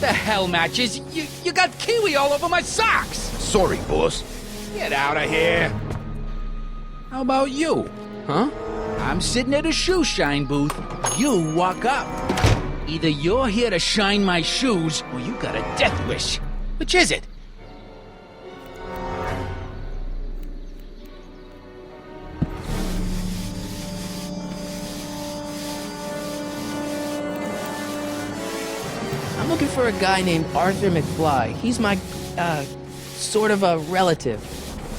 the hell, Matches? You got kiwi all over my socks! Sorry, boss. Get out of here! How about you? Huh? I'm sitting at a shoe shine booth. You walk up. Either you're here to shine my shoes, or you got a death wish. Which is it? I'm looking for a guy named Arthur McFly. He's my, sort of a relative.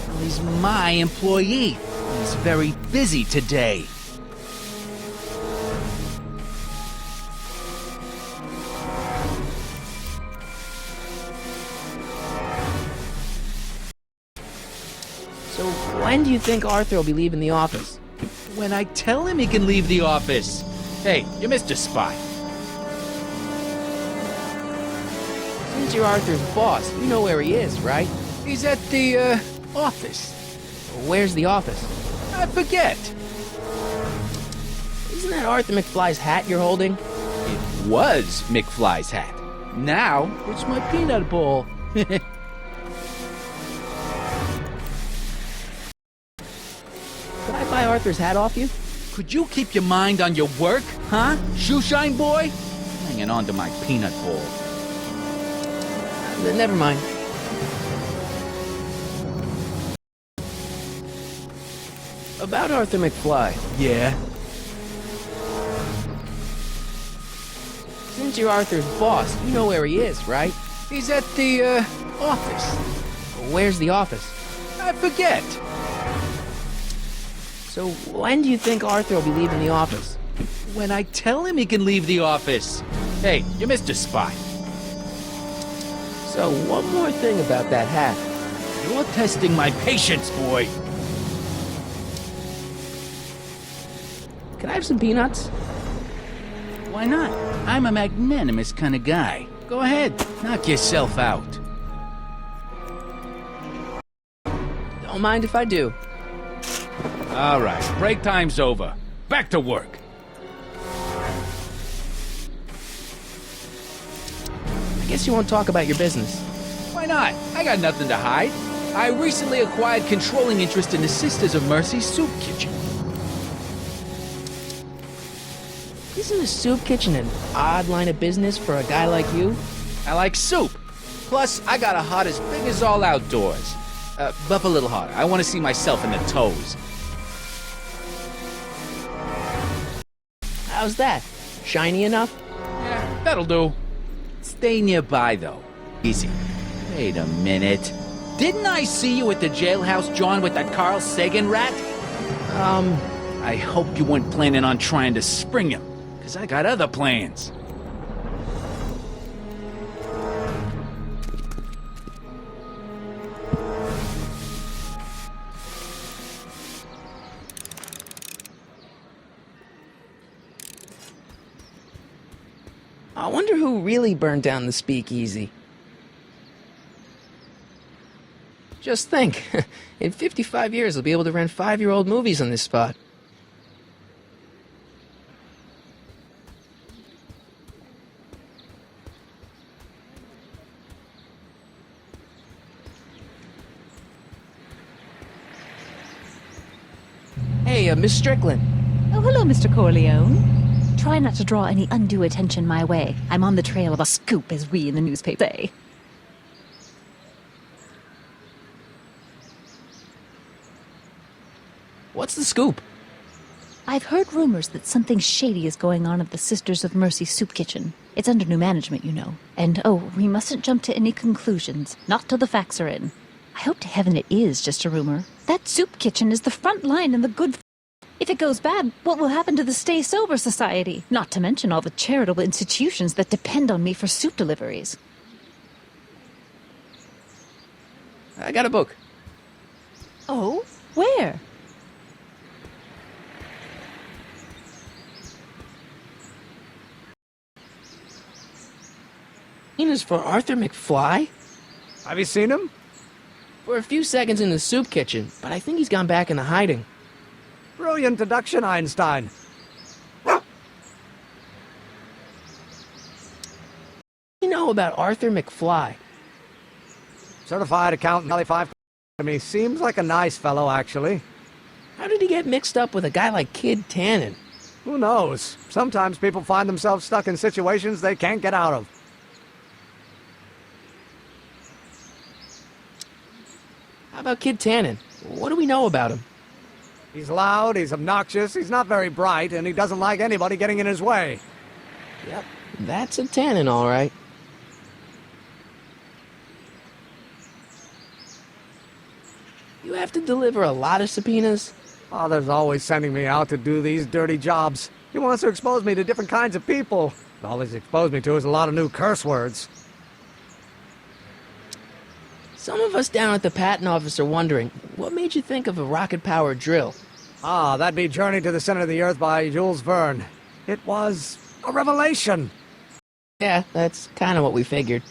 Well, he's my employee. He's very busy today. So when do you think Arthur will be leaving the office? When I tell him he can leave the office. Hey, you Mr. Spy. Since you're Arthur's boss, you know where he is, right? He's at the, office. Where's the office? I forget. Isn't that Arthur McFly's hat you're holding? It was McFly's hat. Now, it's my peanut ball. Could I buy Arthur's hat off you? Could you keep your mind on your work, huh? Shoeshine boy? Hanging on to my peanut ball. Never mind. About Arthur McFly. Yeah? Since you're Arthur's boss, you know where he is, right? He's at the, office. Where's the office? I forget. So when do you think Arthur will be leaving the office? When I tell him he can leave the office. Hey, you Mr. Spy. So one more thing about that hat. You're testing my patience, boy. Can I have some peanuts? Why not? I'm a magnanimous kind of guy. Go ahead, knock yourself out. Don't mind if I do. All right, break time's over. Back to work. I guess you won't talk about your business. Why not? I got nothing to hide. I recently acquired controlling interest in the Sisters of Mercy soup kitchen. Isn't a soup kitchen an odd line of business for a guy like you? I like soup. Plus, I got a heart as big as all outdoors. Buff a little harder. I want to see myself in the toes. How's that? Shiny enough? Yeah, that'll do. Stay nearby, though. Easy. Wait a minute. Didn't I see you at the jailhouse, John, with that Carl Sagan rat? I hope you weren't planning on trying to spring him, because I got other plans. I wonder who really burned down the speakeasy. Just think, in 55 years, I'll be able to rent 5-year-old movies on this spot. Hey, Miss Strickland. Oh, hello, Mr. Corleone. Try not to draw any undue attention my way. I'm on the trail of a scoop, as we in the newspaper say. What's the scoop? I've heard rumors that something shady is going on at the Sisters of Mercy soup kitchen. It's under new management, you know. And, oh, we mustn't jump to any conclusions. Not till the facts are in. I hope to heaven it is just a rumor. That soup kitchen is the front line in the good... If it goes bad, what will happen to the Stay Sober Society? Not to mention all the charitable institutions that depend on me for soup deliveries. I got a book. Oh? Where? Is for Arthur McFly? Have you seen him? For a few seconds in the soup kitchen, but I think he's gone back into hiding. Brilliant deduction, Einstein. You know, know about Arthur McFly? Certified accountant, LE5. I mean, seems like a nice fellow, actually. How did he get mixed up with a guy like Kid Tannen? Who knows? Sometimes people find themselves stuck in situations they can't get out of. How about Kid Tannen? What do we know about him? He's loud, he's obnoxious, he's not very bright, and he doesn't like anybody getting in his way. Yep, that's a Tannen, all right. You have to deliver a lot of subpoenas? Father's always sending me out to do these dirty jobs. He wants to expose me to different kinds of people. All he's exposed me to is a lot of new curse words. Some of us down at the patent office are wondering, what made you think of a rocket-powered drill? Ah, that'd be Journey to the Center of the Earth by Jules Verne. It was a revelation. Yeah, that's kind of what we figured.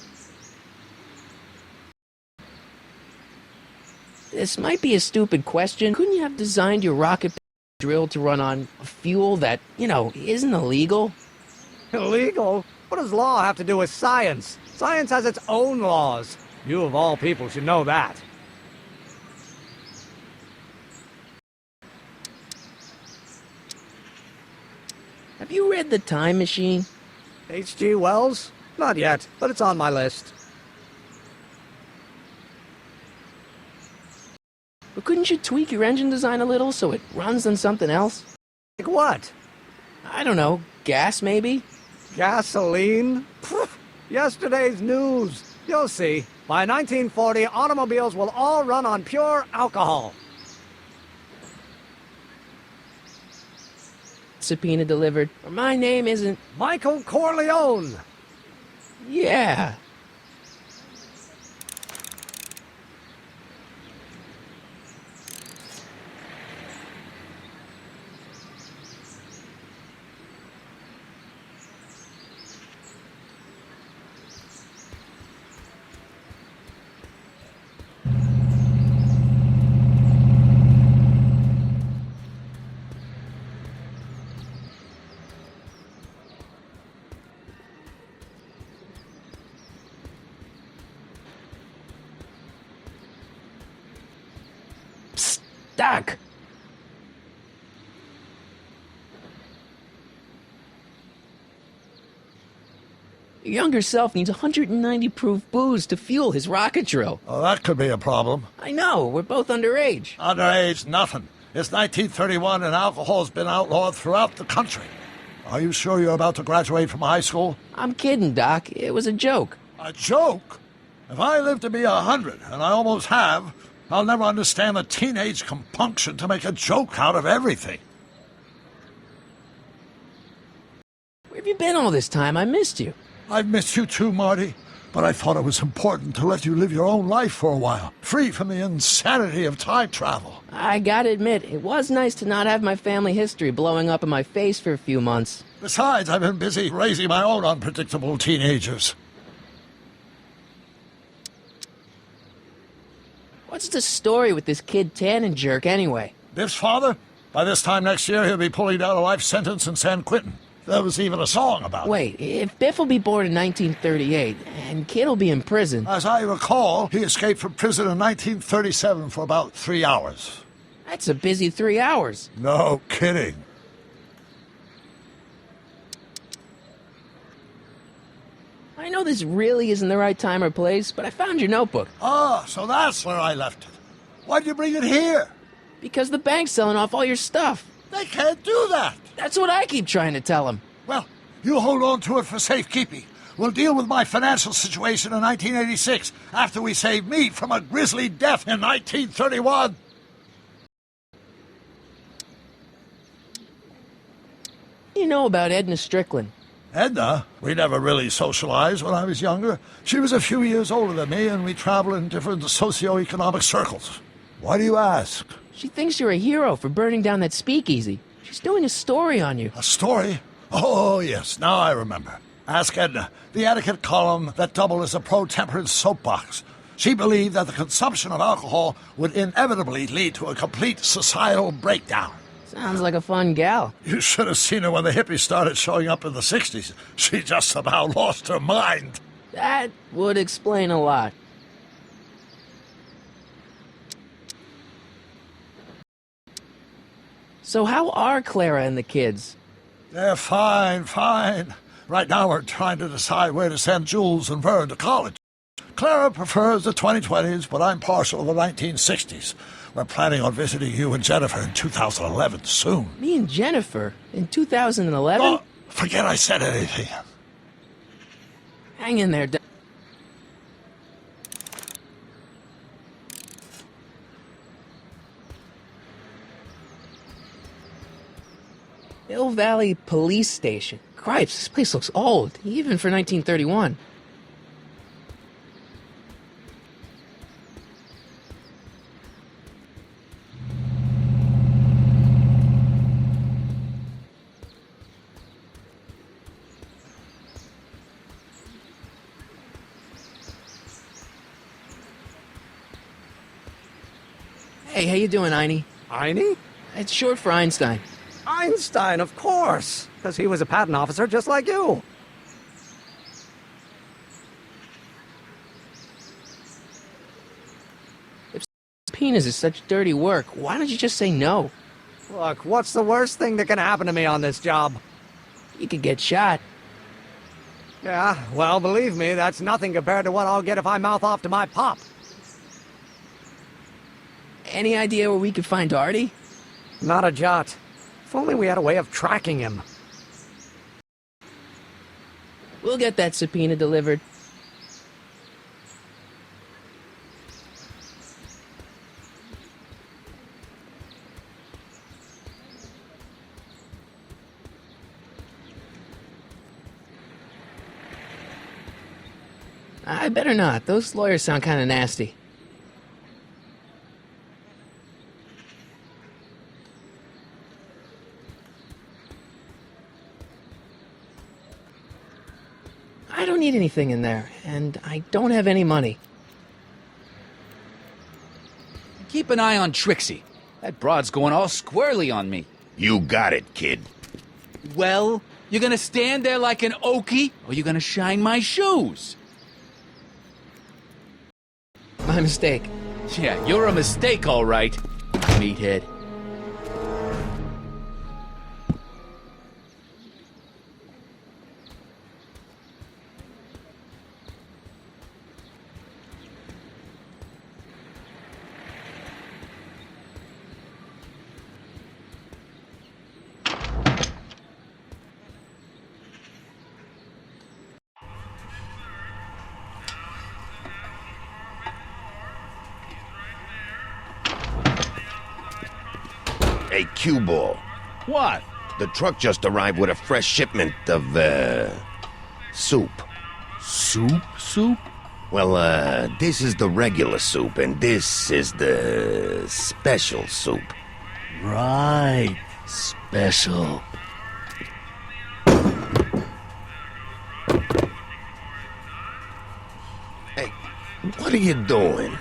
This might be a stupid question. Couldn't you have designed your rocket drill to run on fuel that, isn't illegal? Illegal? What does law have to do with science? Science has its own laws. You, of all people, should know that. Have you read The Time Machine? H.G. Wells? Not yet, but it's on my list. But couldn't you tweak your engine design a little so it runs on something else? Like what? I don't know, gas maybe? Gasoline? Pfft, yesterday's news. You'll see. By 1940, automobiles will all run on pure alcohol. Subpoena delivered. Or my name isn't... Michael Corleone! Yeah. Psst, Doc! Your younger self needs 190 proof booze to fuel his rocket drill. Oh, that could be a problem. I know, we're both underage. Underage, nothing. It's 1931 and alcohol's been outlawed throughout the country. Are you sure you're about to graduate from high school? I'm kidding, Doc. It was a joke. A joke? If I live to be 100, and I almost have, I'll never understand the teenage compunction to make a joke out of everything. Where have you been all this time? I missed you. I've missed you too, Marty, but I thought it was important to let you live your own life for a while, free from the insanity of time travel. I gotta admit, it was nice to not have my family history blowing up in my face for a few months. Besides, I've been busy raising my own unpredictable teenagers. What's the story with this Kid Tannen jerk, anyway? Biff's father? By this time next year, he'll be pulling down a life sentence in San Quentin. There was even a song about it. Wait, if Biff will be born in 1938, and Kid will be in prison... As I recall, he escaped from prison in 1937 for about 3 hours. That's a busy 3 hours. No kidding. I know this really isn't the right time or place, but I found your notebook. Ah, so that's where I left it. Why'd you bring it here? Because the bank's selling off all your stuff. They can't do that. That's what I keep trying to tell him. Well, you hold on to it for safekeeping. We'll deal with my financial situation in 1986 after we save me from a grisly death in 1931. You know about Edna Strickland. Edna? We never really socialized when I was younger. She was a few years older than me, and we traveled in different socioeconomic circles. Why do you ask? She thinks you're a hero for burning down that speakeasy. She's doing a story on you. A story? Oh, yes, now I remember. Ask Edna, the etiquette column that doubled as a pro-temperance soapbox. She believed that the consumption of alcohol would inevitably lead to a complete societal breakdown. Sounds like a fun gal. You should have seen her when the hippies started showing up in the 60s. She just about lost her mind. That would explain a lot. So how are Clara and the kids? They're fine, fine. Right now we're trying to decide where to send Jules and Vern to college. Clara prefers the 2020s, but I'm partial to the 1960s. We're planning on visiting you and Jennifer in 2011 soon. Me and Jennifer? In 2011? Oh, forget I said anything. Hang in there, Hill Valley Police Station. Cripes, this place looks old, even for 1931. Hey, how you doing, Arty? Arty? It's short for Einstein. Einstein, of course, because he was a patent officer just like you. If penis is such dirty work, why don't you just say no? Look, what's the worst thing that can happen to me on this job? You could get shot. Yeah, well, believe me, that's nothing compared to what I'll get if I mouth off to my pop. Any idea where we could find Arty? Not a jot. If only we had a way of tracking him. We'll get that subpoena delivered. I better not. Those lawyers sound kind of nasty. I don't need anything in there, and I don't have any money. Keep an eye on Trixie. That broad's going all squirrely on me. You got it, kid. Well, you gonna stand there like an okie, or you gonna shine my shoes? My mistake. Yeah, you're a mistake, all right, meathead. Hey, cue ball. What? The truck just arrived with a fresh shipment of, soup. Soup? Well, this is the regular soup, and this is the special soup. Right. Special. Hey, what are you doing?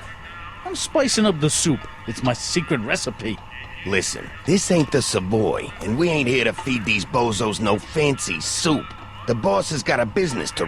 I'm spicing up the soup. It's my secret recipe. Listen, this ain't the Savoy, and we ain't here to feed these bozos no fancy soup. The boss has got a business to